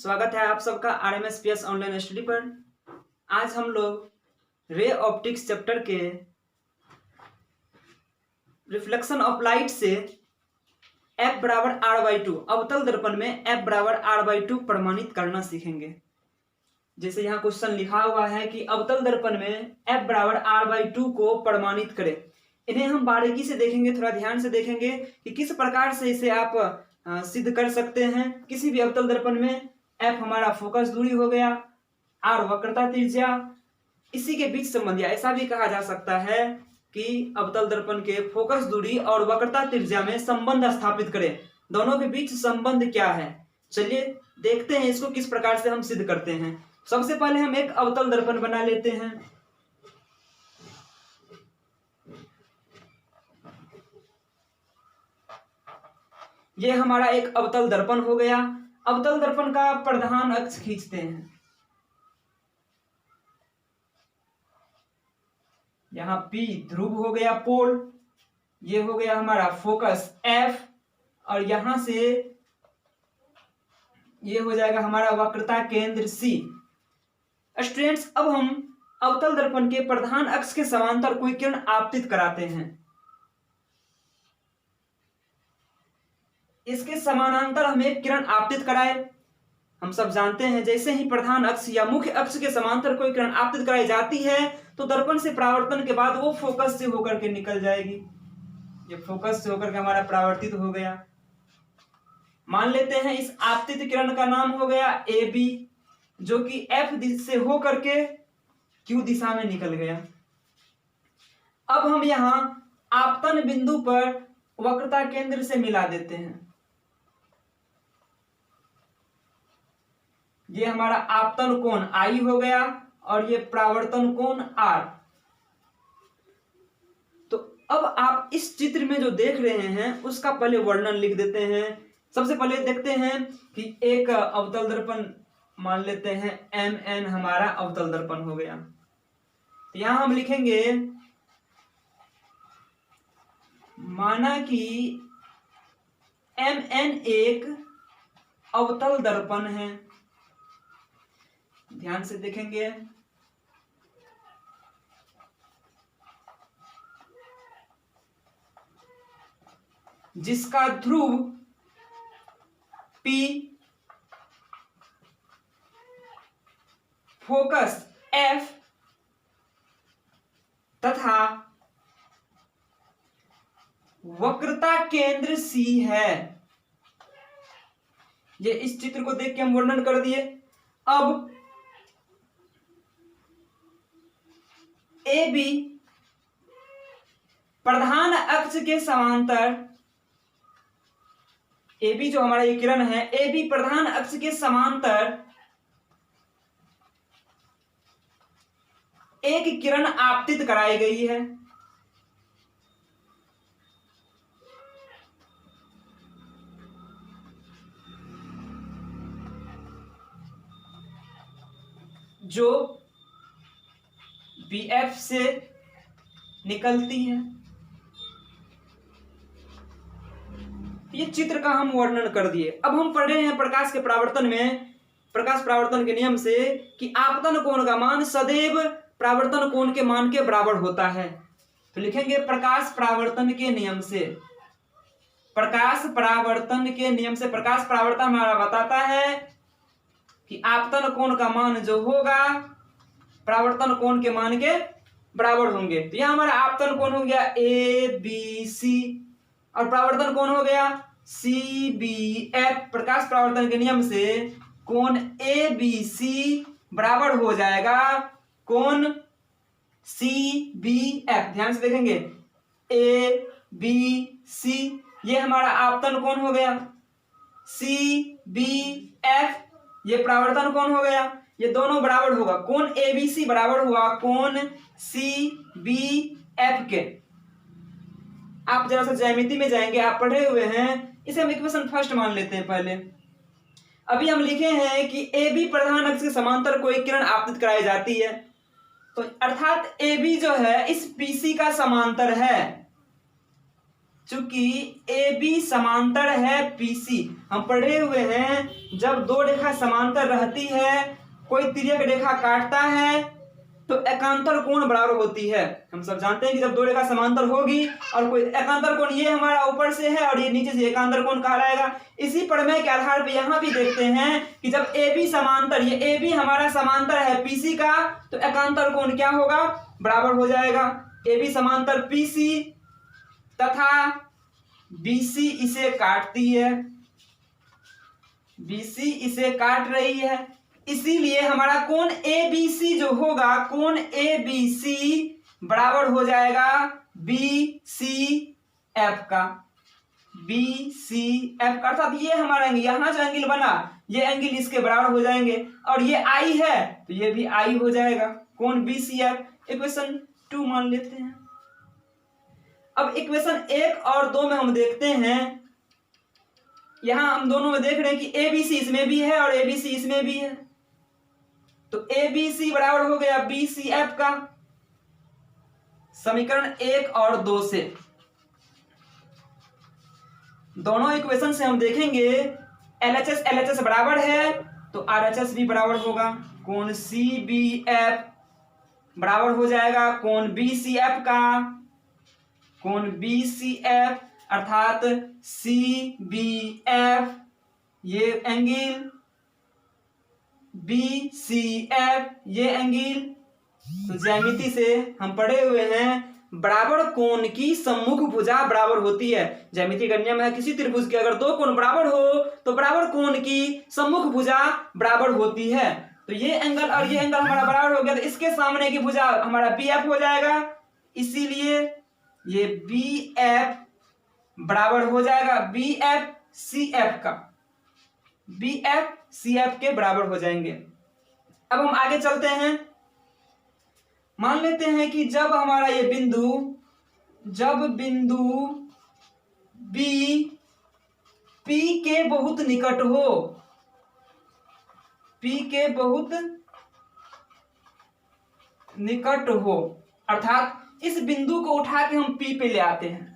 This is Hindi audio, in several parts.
स्वागत है आप सबका RMSPS ऑनलाइन स्टडी पर। आज हम लोग रे ऑप्टिक्स चैप्टर के रिफ्लेक्शन ऑफ लाइट से F बराबर R/2 अवतल दर्पण में F बराबर R/2 प्रमाणित करना सीखेंगे। जैसे यहाँ क्वेश्चन लिखा हुआ है कि अवतल दर्पण में F बराबर R/2 को प्रमाणित करें। इन्हें हम बारीकी से देखेंगे, थोड़ा ध्यान से देखेंगे कि किस प्रकार से इसे आप सिद्ध कर सकते हैं। किसी भी अवतल दर्पण में F हमारा फोकस दूरी हो गया, R वक्रता त्रिज्या, इसी के बीच संबंध, या ऐसा भी कहा जा सकता है कि अवतल दर्पण के फोकस दूरी और वक्रता त्रिज्या में संबंध स्थापित करें। दोनों के बीच संबंध क्या है, चलिए देखते हैं इसको किस प्रकार से हम सिद्ध करते हैं। सबसे पहले हम एक अवतल दर्पण बना लेते हैं। ये हमारा एक अवतल दर्पण हो गया। अवतल दर्पण का प्रधान अक्ष खींचते हैं। यहां P ध्रुव हो गया, पोल, ये हो गया हमारा फोकस F, और यहां से ये हो जाएगा हमारा वक्रता केंद्र C। स्टूडेंट्स, अब हम अवतल दर्पण के प्रधान अक्ष के समांतर कोई किरण आपतित कराते हैं। इसके समानांतर हम एक किरण आपतित कराए। हम सब जानते हैं जैसे ही प्रधान अक्ष या मुख्य अक्ष के समांतर कोई किरण आपतित कराई जाती है तो दर्पण से परावर्तन के बाद वो फोकस से होकर के निकल जाएगी। ये फोकस से होकर के हमारा परावर्तित हो गया। मान लेते हैं इस आपतित किरण का नाम हो गया AB, जो कि F से होकर के Q दिशा में निकल गया। अब हम यहां आपतन बिंदु पर वक्रता केंद्र से मिला देते हैं। ये हमारा आपतन कोण I हो गया और ये परावर्तन कोण R। तो अब आप इस चित्र में जो देख रहे हैं उसका पहले वर्णन लिख देते हैं। सबसे पहले देखते हैं कि एक अवतल दर्पण मान लेते हैं MN हमारा अवतल दर्पण हो गया। तो यहां हम लिखेंगे, माना कि MN एक अवतल दर्पण है। ध्यान से देखेंगे, जिसका ध्रुव P, फोकस F तथा वक्रता केंद्र C है। ये इस चित्र को देख के हम वर्णन कर दिए। अब AB प्रधान अक्ष के समांतर, AB जो हमारा ये किरण है, AB प्रधान अक्ष के समांतर एक किरण आपतित कराई गई है। जो BF से निकलती है। ये चित्र का हम वर्णन कर दिए। अब हम पढ़ रहे हैं प्रकाश के परावर्तन में, प्रकाश परावर्तन के नियम से, कि आपतन कोण का मान सदैव परावर्तन कोण के मान के बराबर होता है। तो लिखेंगे प्रकाश परावर्तन के नियम से, प्रकाश परावर्तन के नियम से प्रकाश परावर्तन हमारा बताता है कि आपतन कोण का मान जो होगा परावर्तन कोण के मान के बराबर होंगे। तो यह हमारा आपतन कोण हो गया ABC और परावर्तन कोण हो गया CBF। प्रकाश परावर्तन के नियम से कोण ABC बराबर हो जाएगा कोण CBF। ध्यान से देखेंगे, ABC ये हमारा आपतन कोण हो गया, CBF ये परावर्तन कोण हो गया। ये दोनों बराबर होगा, कोण ABC बराबर हुआ कोण CBF के। आप जरा सा ज्यामिति में जाएंगे, आप पढ़े हुए हैं, इसे हम इक्वेशन फर्स्ट मान लेते हैं पहले। अभी हम लिखे हैं कि AB प्रधान अक्ष के समांतर कोई किरण आपतित कराई जाती है, तो अर्थात AB जो है इस PC का समांतर है। चूंकि ए बी समांतर है पीसी, हम पढ़े हुए हैं जब दो रेखा समांतर रहती है, कोई तिर्यक रेखा काटता है तो एकांतर कोण बराबर होती है। हम सब जानते हैं कि जब दो रेखा समांतर होगी और कोई एकांतर कोण, ये हमारा ऊपर से है और ये नीचे से, एकांतर कोण कहलाएगा। इसी प्रमेय के आधार पर यहाँ भी देखते हैं कि जब ए बी समांतर, ये ए बी हमारा समांतर है पीसी का, तो एकांतर कोण क्या होगा, बराबर हो जाएगा ए बी समांतर पीसी, तथा बीसी इसे काटती है, बीसी इसे काट रही है, इसीलिए हमारा कोण ABC जो होगा, कोण ABC बराबर हो जाएगा BCF का, BCF का, अर्थात ये हमारा एंगल, यहां जो एंगल बना ये एंगल इसके बराबर हो जाएंगे, और ये I है तो ये भी I हो जाएगा, कोण BCF। इक्वेशन 2 मान लेते हैं। अब इक्वेशन 1 और 2 में हम देखते हैं, यहां हम दोनों में देख रहे हैं कि ABC इसमें भी है और ABC इसमें भी है, तो ABC बराबर हो गया BCF का। समीकरण 1 और 2 से, दोनों इक्वेशन से हम देखेंगे LHS LHS बराबर है तो RHS भी बराबर होगा, कोण CBF बराबर हो जाएगा कोण BCF का, कोण BCF अर्थात CBF ये एंगल, BCF ये एंगल। तो ज्यामिति से हम पढ़े हुए हैं बराबर कोण की सम्मुख भुजा बराबर होती है। ज्यामिति का नियम है किसी त्रिभुज के अगर दो कोण बराबर हो तो बराबर कोण की सम्मुख भुजा बराबर होती है। तो ये एंगल और ये एंगल हमारा बराबर हो गया, तो इसके सामने की भुजा हमारा BF हो जाएगा, इसीलिए ये BF बराबर हो जाएगा BF CF का, BF CF के बराबर हो जाएंगे। अब हम आगे चलते हैं, मान लेते हैं कि जब हमारा ये बिंदु, जब बिंदु B P के बहुत निकट हो, P के बहुत निकट हो, अर्थात इस बिंदु को उठा के हम P पे ले आते हैं।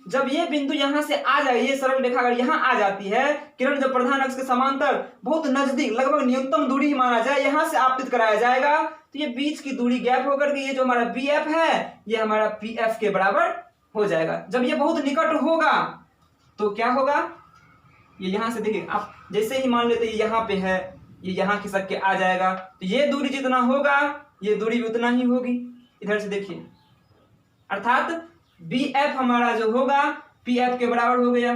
जब ये बिंदु यहां से आ जाए, ये सरल रेखा अगर यहां आ जाती है, किरण जब प्रधान अक्ष के समांतर बहुत नजदीक, लगभग न्यूनतम दूरी ही माना जाए, यहां से आपतित कराया जाएगा, तो ये बीच की दूरी गैप होकर के ये जो हमारा BF है ये हमारा PF के बराबर हो जाएगा। जब ये बहुत निकट होगा तो क्या होगा, ये यहां से देखिए आप, जैसे ही मान लेते यहाँ पे है, ये यहां खिसक के आ जाएगा, तो ये दूरी जितना होगा ये दूरी भी उतना ही होगी। इधर से देखिए, अर्थात BF हमारा जो होगा PF के बराबर हो गया,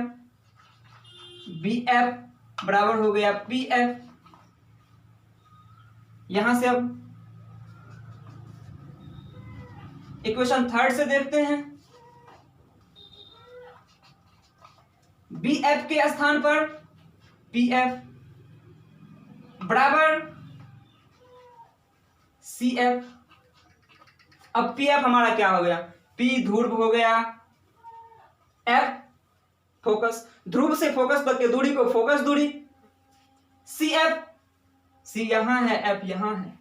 BF बराबर हो गया PF। यहां से अब इक्वेशन 3 से देखते हैं, BF के स्थान पर PF बराबर CF। अब PF हमारा क्या हो गया, P ध्रुव हो गया, F फोकस, ध्रुव से फोकस तक की दूरी को फोकस दूरी, CF, C यहां है F यहां है,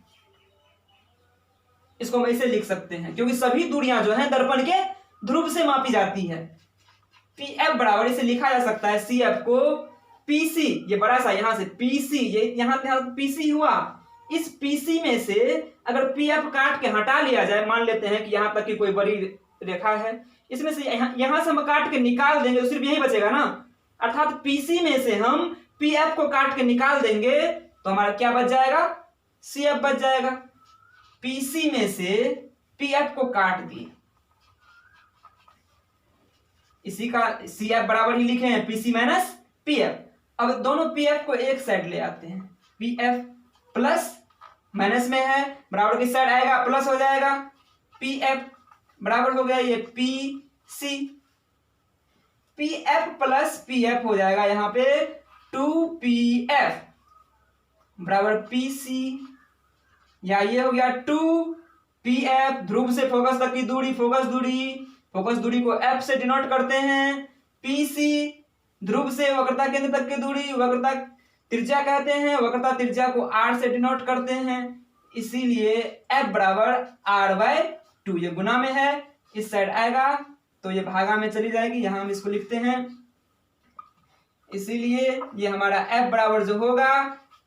इसको हम ऐसे लिख सकते हैं क्योंकि सभी दूरियां जो हैं दर्पण के ध्रुव से मापी जाती है। PF बराबर इसे लिखा जा सकता है CF को PC, ये बड़ा सा यहां से PC, ये यहां PC हुआ, इस PC में से अगर PF काट के हटा लिया जाए, मान लेते हैं कि यहां तक की कोई बड़ी रेखा है, इसमें से यहां से हम काट के निकाल देंगे तो सिर्फ यही बचेगा ना, अर्थात PC में से हम PF को काट के निकाल देंगे तो हमारा क्या बच जाएगा, CF बच जाएगा। PC में से PF को काट दिए, इसी का CF बराबर ही लिखे हैं PC माइनस PF। अब दोनों PF को एक साइड ले आते हैं, PF प्लस माइनस में है, बराबर की साइड आएगा प्लस हो जाएगा, PF बराबर हो गया ये PC, PF प्लस PF हो जाएगा यहां पे 2PF बराबर PC, या ये हो गया 2PF, ध्रुव से फोकस तक की दूरी फोकस दूरी को F से डिनोट करते हैं, PC ध्रुव से वक्रता केंद्र तक की दूरी वक्रता त्रिज्या कहते हैं, वक्रता त्रिज्या को R से डिनोट करते हैं, इसीलिए F बराबर R/2, ये गुना में है, इस साइड आएगा तो ये भागा में चली जाएगी, यहां हम इसको लिखते हैं। इसीलिए ये हमारा F बराबर जो होगा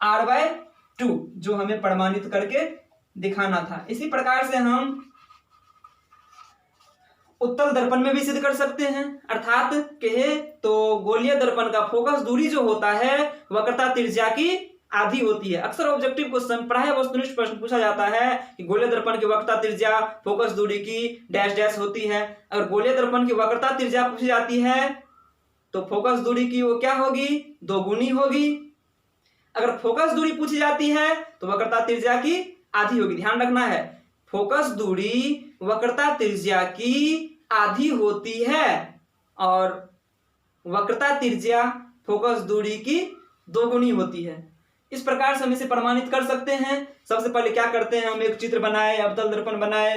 R/2, जो हमें प्रमाणित करके दिखाना था। इसी प्रकार से हम उत्तल दर्पण में भी सिद्ध कर सकते हैं। अर्थात कहे तो गोलीय दर्पण का फोकस दूरी जो होता है वक्रता त्रिज्या की आधी होती है। अक्सर ऑब्जेक्टिव क्वेश्चन, प्रायः वस्तुनिष्ठ प्रश्न पूछा जाता है कि गोलीय दर्पण की वक्रता त्रिज्या फोकस दूरी की डैश डैश होती है। अगर गोलीय दर्पण की वक्रता त्रिज्या पूछी जाती है तो फोकस दूरी की वो क्या होगी, 2 गुनी होगी। अगर फोकस दूरी पूछी जाती है तो वक्रता त्रिज्या की आधी होगी। ध्यान रखना है, फोकस दूरी वक्रता त्रिज्या की आधी होती है और वक्रता त्रिज्या फोकस दूरी की 2 गुनी होती है। इस प्रकार से हम इसे प्रमाणित कर सकते हैं। सबसे पहले क्या करते हैं, हम एक चित्र बनाए, अवतल दर्पण बनाए,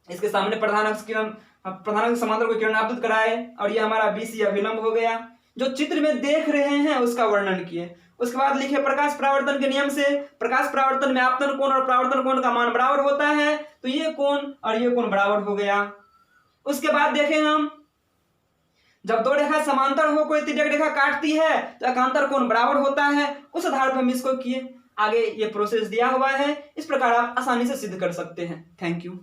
इसके सामने प्रधान अक्ष समांतर को किरण आपतित कराए और ये हमारा BC अभिलंब हो गया। जो चित्र में देख रहे हैं उसका वर्णन किए। उसके बाद लिखे प्रकाश परावर्तन के नियम से प्रकाश परावर्तन में आपतन कोण और परावर्तन कोण का मान बराबर होता है, तो ये कोण और ये कोण बराबर हो गया। उसके बाद देखें हम, जब 2 रेखा समांतर हो, कोई तिर्यक रेखा काटती है तो एकांतर कोण बराबर होता है। उस आधार पर हम इसको किए। आगे ये प्रोसेस दिया हुआ है, इस प्रकार आप आसानी से सिद्ध कर सकते हैं। Thank you.